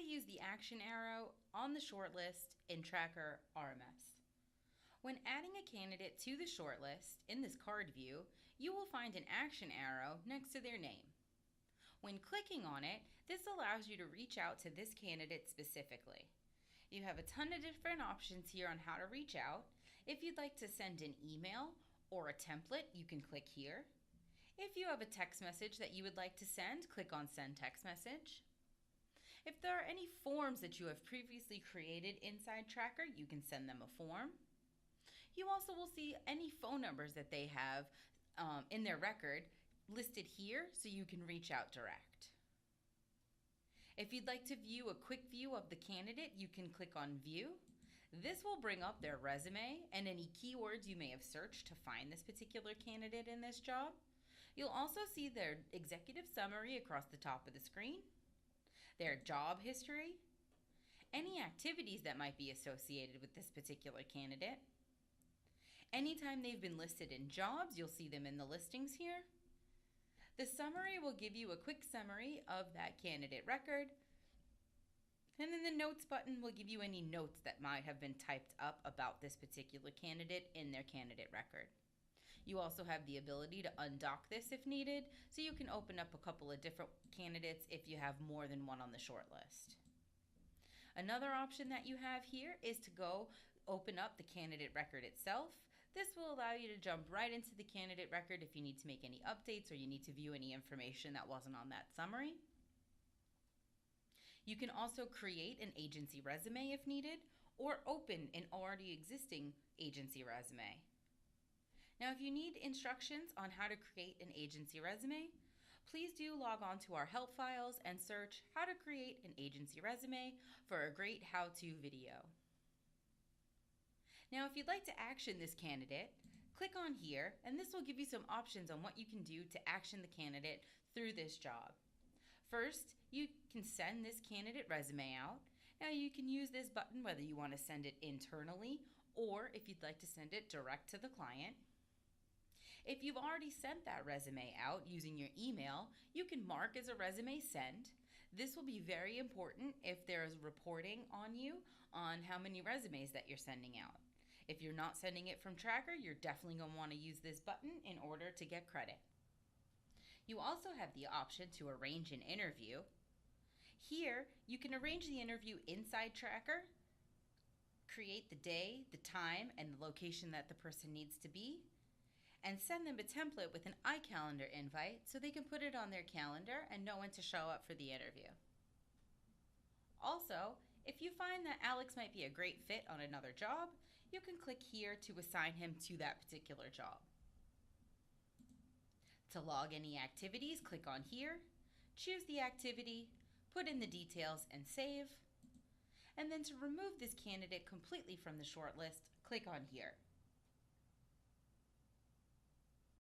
to use the action arrow on the shortlist in Tracker RMS. When adding a candidate to the shortlist in this card view, you will find an action arrow next to their name. When clicking on it, this allows you to reach out to this candidate specifically. You have a ton of different options here on how to reach out. If you'd like to send an email or a template, you can click here. If you have a text message that you would like to send, click on Send Text Message. If there are any forms that you have previously created inside Tracker, you can send them a form. You also will see any phone numbers that they have in their record listed here, so you can reach out direct. If you'd like to view a quick view of the candidate, you can click on View. This will bring up their resume and any keywords you may have searched to find this particular candidate in this job. You'll also see their executive summary across the top of the screen, their job history, any activities that might be associated with this particular candidate. Anytime they've been listed in jobs, you'll see them in the listings here. The summary will give you a quick summary of that candidate record, and then the notes button will give you any notes that might have been typed up about this particular candidate in their candidate record. You also have the ability to undock this if needed, so you can open up a couple of different candidates if you have more than one on the short list. Another option that you have here is to go open up the candidate record itself. This will allow you to jump right into the candidate record if you need to make any updates or you need to view any information that wasn't on that summary. You can also create an agency resume if needed, or open an already existing agency resume. Now, if you need instructions on how to create an agency resume, please do log on to our help files and search how to create an agency resume for a great how-to video. Now, if you'd like to action this candidate, click on here, and this will give you some options on what you can do to action the candidate through this job. First, you can send this candidate resume out. Now, you can use this button whether you want to send it internally or if you'd like to send it direct to the client. If you've already sent that resume out using your email, you can mark as a resume sent. This will be very important if there is reporting on you on how many resumes that you're sending out. If you're not sending it from Tracker, you're definitely going to want to use this button in order to get credit. You also have the option to arrange an interview. Here, you can arrange the interview inside Tracker, create the day, the time, and the location that the person needs to be, and send them a template with an iCalendar invite so they can put it on their calendar and know when to show up for the interview. Also, if you find that Alex might be a great fit on another job, you can click here to assign him to that particular job. To log any activities, click on here, choose the activity, put in the details and save. And then to remove this candidate completely from the shortlist, click on here.